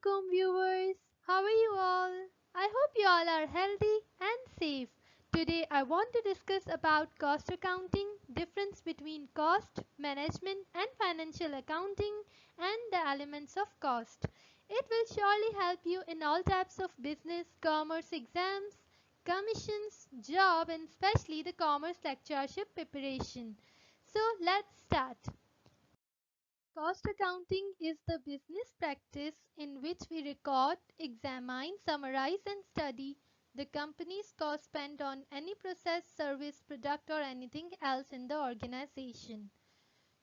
Assalamualaikum viewers. How are you all? I hope you all are healthy and safe. Today I want to discuss about cost accounting, difference between cost, management and financial accounting and the elements of cost. It will surely help you in all types of business, commerce exams, commissions, job and especially the commerce lectureship preparation. So let's start. Cost accounting is the business practice in which we record, examine, summarize and study the company's cost spent on any process, service, product or anything else in the organization.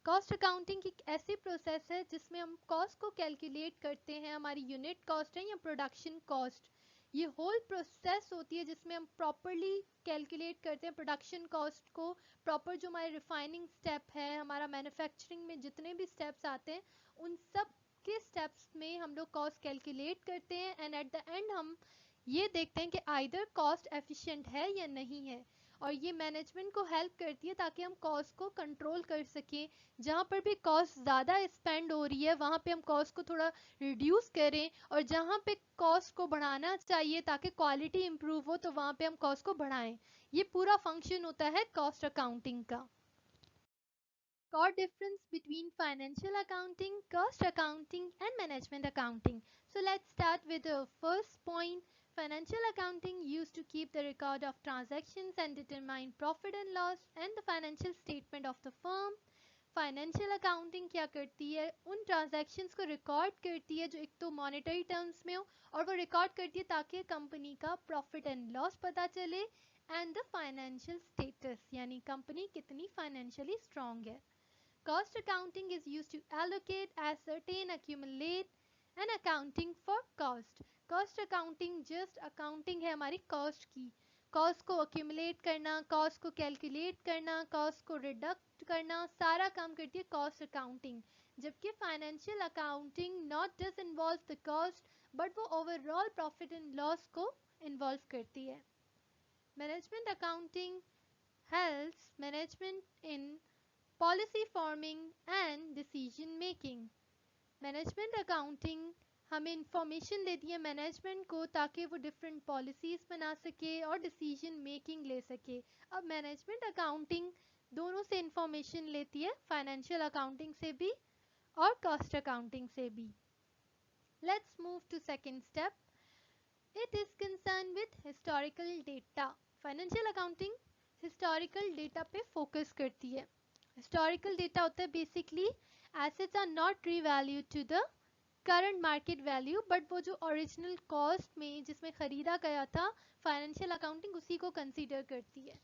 Cost accounting एक ऐसी process है जिसमें हम cost को calculate करते हैं, हमारी unit cost है या प्रोडक्शन कॉस्ट। ये होल प्रोसेस होती है जिसमें हम प्रॉपरली कैलकुलेट करते हैं प्रोडक्शन कॉस्ट को, प्रॉपर जो हमारे रिफाइनिंग स्टेप है, हमारा मैन्युफैक्चरिंग में जितने भी स्टेप्स आते हैं उन सब के स्टेप्स में हम लोग कॉस्ट कैलकुलेट करते हैं एंड एट द एंड हम ये देखते हैं कि आइदर कॉस्ट एफिशिएंट है या नहीं है। और ये मैनेजमेंट को हेल्प करती है ताकि हम कॉस्ट को कंट्रोल कर सकें। जहाँ पर भी कॉस्ट ज़्यादा स्पेंड हो रही है वहाँ पे हम कॉस्ट को थोड़ा रिड्यूस करें और जहाँ पे कॉस्ट को बढ़ाना चाहिए ताकि क्वालिटी इंप्रूव हो तो वहाँ पे हम कॉस्ट को बढ़ाएं। ये पूरा फंक्शन होता है कॉस्ट अकाउंटिंग का। Core difference between financial accounting, cost accounting and management accounting. So let's start with the first point. Financial accounting used to keep the record of transactions and determine profit and loss and the financial statement of the firm. Financial accounting क्या करती है, उन transactions को record करती है जो एक तो मॉनेटरी टर्म्स में हो और वो रिकॉर्ड करती है ताकि कंपनी का प्रॉफिट एंड लॉस पता चले एंड द फाइनेंशियल स्टेटस यानी कंपनी कितनी फाइनेंशियली स्ट्रांग है। Cost accounting is used to allocate, ascertain, accumulate and accounting for cost. Cost accounting just accounting है हमारी cost की। cost को accumulate करना, cost को calculate करना, cost को reduct करना, सारा काम करती है cost accounting। जबकि financial accounting not just involves the cost but वो overall profit and loss को involve करती है। Management accounting helps management in policy forming and decision making. Management accounting हमें इंफॉर्मेशन देती है मैनेजमेंट को ताकि वो डिफरेंट पॉलिसीज़ बना सके और डिसीजन मेकिंग ले सके। अब मैनेजमेंट अकाउंटिंग दोनों से इंफॉर्मेशन लेती है, फाइनेंशियल अकाउंटिंग से भी और कॉस्ट अकाउंटिंग से भी। Let's move to second step. It is concern with historical data. Financial accounting historical data पे फोकस करती है। हिस्टोरिकल डेटा होता है basically assets are not revalued to the current market value but वो जो original cost में जिसमें ख़रीदा गया था फाइनेंशियल अकाउंटिंग उसी को कंसीडर करती है।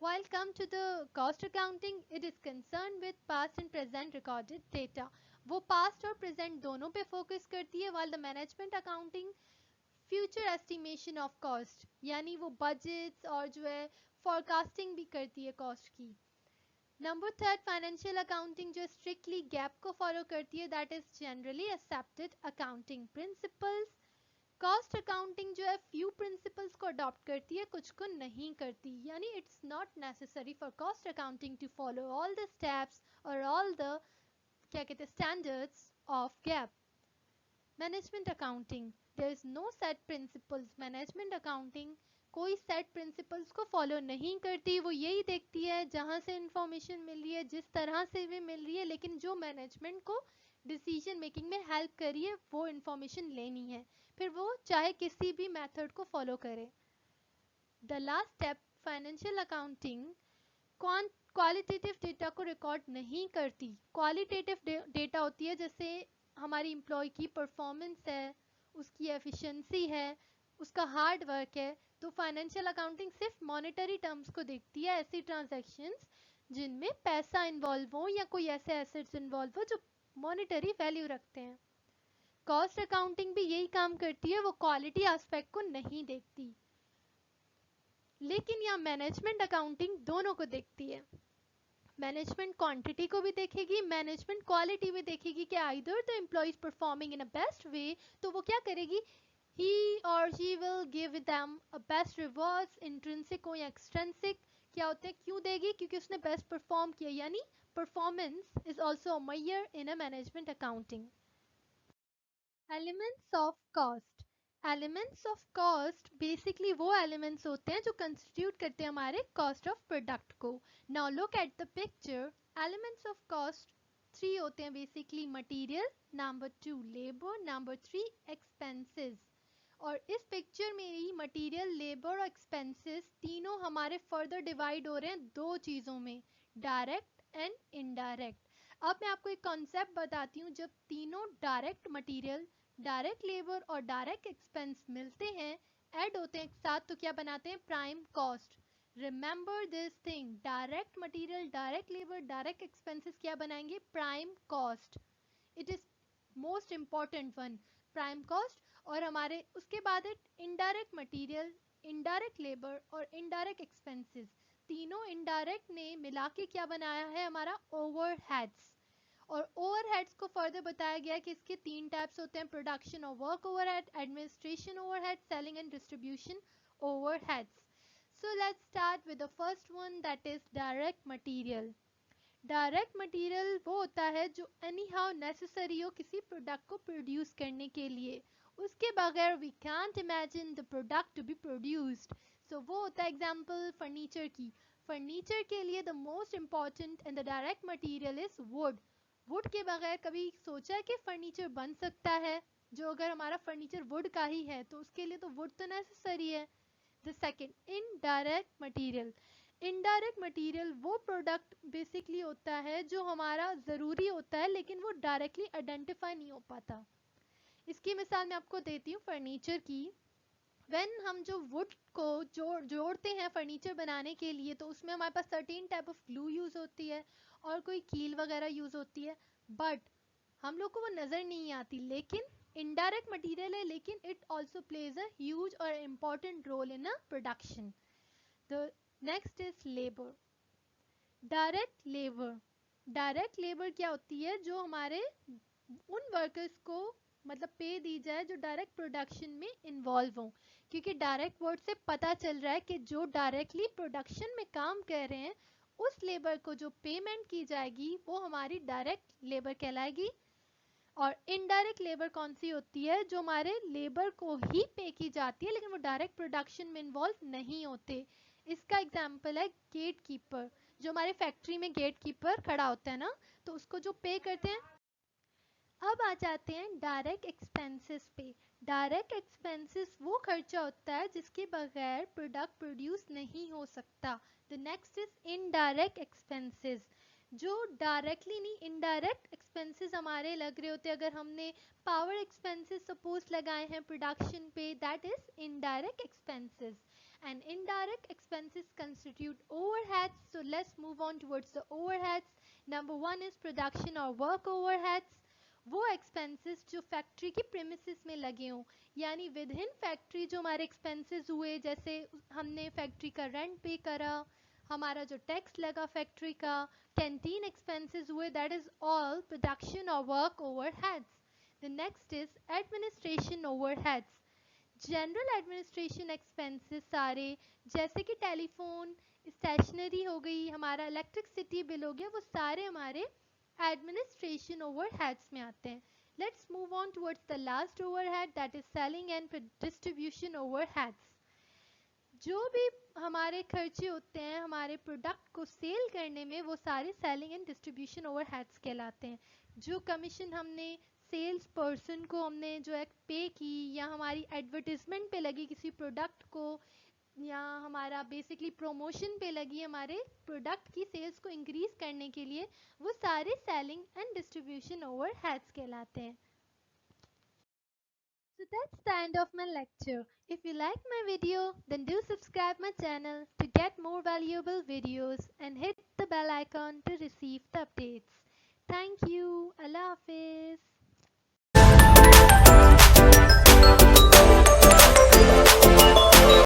While come to the cost accounting, it is concerned with past and present recorded data. वो past और present दोनों पे focus करती है while the management accounting future estimation of cost यानी वो budgets और जो है forecasting भी करती है cost की। नंबर थर्ड फाइनेंशियल अकाउंटिंग जो स्ट्रिक्टली गैप को फॉलो करती है that is generally accepted accounting principles. Cost accounting जो है फ्यू प्रिंसिपल्स को अडॉप्ट करती है, कुछ को नहीं करती, यानी it's not necessary for cost accounting to follow all the steps और ऑल द क्या कहते हैं standards of GAAP. Management accounting there is no set principles. Management accounting कोई सेट प्रिंसिपल्स को फॉलो नहीं करती, वो यही देखती है जहाँ से इंफॉर्मेशन मिल रही है जिस तरह से भी मिल रही है, लेकिन जो मैनेजमेंट को डिसीजन मेकिंग में हेल्प करी है वो इंफॉर्मेशन लेनी है, फिर वो चाहे किसी भी मेथड को फॉलो करे। The last step financial accounting qualitative data को रिकॉर्ड नहीं करती। क्वालिटेटिव डेटा होती है जैसे हमारी एम्प्लॉय की परफॉर्मेंस है, उसकी एफिशिएंसी है, उसका हार्ड वर्क है। तो फाइनेंशियल अकाउंटिंग सिर्फ मॉनेटरी टर्म्स को देखती है, ऐसी ट्रांजैक्शंस जिनमें पैसा इन्वॉल्व हो या कोई ऐसे एसेट्स इन्वॉल्व हो जो मॉनेटरी वैल्यू रखते हैं। कॉस्ट अकाउंटिंग भी यही काम करती है, वो क्वालिटी एस्पेक्ट को नहीं देखती, लेकिन यहाँ मैनेजमेंट अकाउंटिंग दोनों को देखती है। मैनेजमेंट क्वांटिटी को भी देखेगी, मैनेजमेंट क्वालिटी भी देखेगी कि either the employees performing in a best way, तो वो क्या करेगी, he or she will give them a best rewards intrinsic हो या extrinsic। क्या होते हैं, क्यों देगी, क्योंकि उसने बेस्ट परफॉर्म किया, यानी performance is also a measure in a management accounting. Elements of cost. Elements of cost basically वो एलिमेंट्स होते हैं जो कंस्टिट्यूट करते हैं हमारे कॉस्ट ऑफ प्रोडक्ट को। Now look at the picture. Elements of cost three होते हैं basically, material, number two labour, number three expenses. और इस पिक्चर में ही मटेरियल, लेबर और एक्सपेंसेस तीनों हमारे फर्दर डिवाइड हो रहे हैं दो चीज़ों में, डायरेक्ट एंड इनडायरेक्ट। अब मैं आपको एक कॉन्सेप्ट बताती हूँ। जब तीनों डायरेक्ट मटेरियल, डायरेक्ट लेबर और डायरेक्ट एक्सपेंस मिलते हैं, ऐड होते हैं एक साथ, तो क्या बनाते हैं? Prime cost. Remember this thing, direct material, direct labour, direct expenses क्या बनाएंगे? Prime cost. It is most important one, prime cost. और हमारे उसके बाद है इनडायरेक्ट मटेरियल, इनडायरेक्ट लेबर और इनडायरेक्ट एक्सपेंसेस। तीनों इनडायरेक्ट ने मिला के क्या बनाया है? हमारा ओवरहेड्स। और ओवरहेड्स को फर्दर बताया गया कि इसके तीन टाइप्स होते हैं, प्रोडक्शन और work overhead, administration overhead, selling and distribution overheads. So let's start with the first one, that is direct material. Direct material वो होता है जो एनी हाउ नेसेसरी हो किसी प्रोडक्ट को प्रोड्यूस करने के लिए, उसके बगैर we can't imagine the product to be produced. So वो होता है एग्जांपल फर्नीचर की। फर्नीचर के लिए the most important and the direct material is wood. Wood के बगैर कभी सोचा है कि फर्नीचर बन सकता है? जो अगर हमारा फर्नीचर वुड का ही है तो उसके लिए तो वुड तो नेसेसरी है। The second, indirect material. Indirect material वो प्रोडक्ट बेसिकली होता है जो हमारा ज़रूरी होता है लेकिन वो डायरेक्टली आइडेंटिफाई नहीं हो पाता। इसकी मिसाल मैं आपको देती हूँ फर्नीचर की। व्हेन हम जो वुड को जोड़ते हैं फर्नीचर बनाने के लिए, तो उसमें हमारे पास certain type of glue use होती है और कोई कील वगैरह यूज़ होती है, बट हम लोग को वो नज़र नहीं आती, लेकिन इनडायरेक्ट मटेरियल है, लेकिन it also plays a huge और important role in a production. The next is labour. Direct labour. Direct labour क्या होती है? जो हमारे उन वर्कर्स को मतलब पे दी जाए जो डायरेक्ट प्रोडक्शन में इन्वॉल्व हों, क्योंकि डायरेक्ट वर्ड से पता चल रहा है कि जो डायरेक्टली प्रोडक्शन में काम कर रहे हैं उस लेबर को जो पेमेंट की जाएगी वो हमारी डायरेक्ट लेबर कहलाएगी। और इनडायरेक्ट लेबर कौन सी होती है? जो हमारे लेबर को ही पे की जाती है लेकिन वो डायरेक्ट प्रोडक्शन में इन्वॉल्व नहीं होते। इसका एग्जाम्पल है गेट कीपर। जो हमारे फैक्ट्री में गेट कीपर खड़ा होता है ना, तो उसको जो पे करते हैं। अब आ जाते हैं डायरेक्ट एक्सपेंसेस पे। डायरेक्ट एक्सपेंसेस वो खर्चा होता है जिसके बगैर प्रोडक्ट प्रोड्यूस नहीं हो सकता। The next is indirect expenses. जो डायरेक्टली नहीं, इनडायरेक्ट एक्सपेंसेस हमारे लग रहे होते हैं। अगर हमने पावर एक्सपेंसेस सपोज लगाए हैं प्रोडक्शन पे, that is indirect expenses. And indirect expenses constitute overheads. So let's move on towards the overheads. Number one is production और वर्क ओवरहेड्स। वो एक्सपेंसेस जो फैक्ट्री की प्रेमिसेस में लगे हों, यानी विद इन फैक्ट्री जो हमारे एक्सपेंसेस हुए, जैसे हमने फैक्ट्री का रेंट पे करा, हमारा जो टैक्स लगा फैक्ट्री का, कैंटीन एक्सपेंसेस हुए, दैट इज ऑल प्रोडक्शन और work overheads. The next is administration overheads. General administration expenses सारे, जैसे कि टेलीफोन, स्टेशनरी हो गई, हमारा इलेक्ट्रिसिटी बिल हो गया, वो सारे हमारे एडमिनिस्ट्रेशन ओवरहेड्स में आते हैं। Let's move on towards the last overhead, that is selling and distribution overheads. जो भी हमारे खर्चे होते हैं हमारे प्रोडक्ट को सेल करने में, वो सारे सेलिंग एंड डिस्ट्रीब्यूशन ओवरहेड्स कहलाते हैं। जो कमीशन हमने सेल्स पर्सन को हमने जो है पे की, या हमारी एडवर्टीजमेंट पे लगी किसी प्रोडक्ट को, या हमारा बेसिकली प्रमोशन पे लगी हमारे प्रोडक्ट की सेल्स को इंक्रीज करने के लिए, वो सारे सेलिंग एंड डिस्ट्रीब्यूशन ओवरहेड्स कहलाते हैं। So that's the end of my lecture. If you like my video, then do subscribe my channel to get more valuable videos and hit the bell icon to receive the updates. Thank you. Allah Hafiz.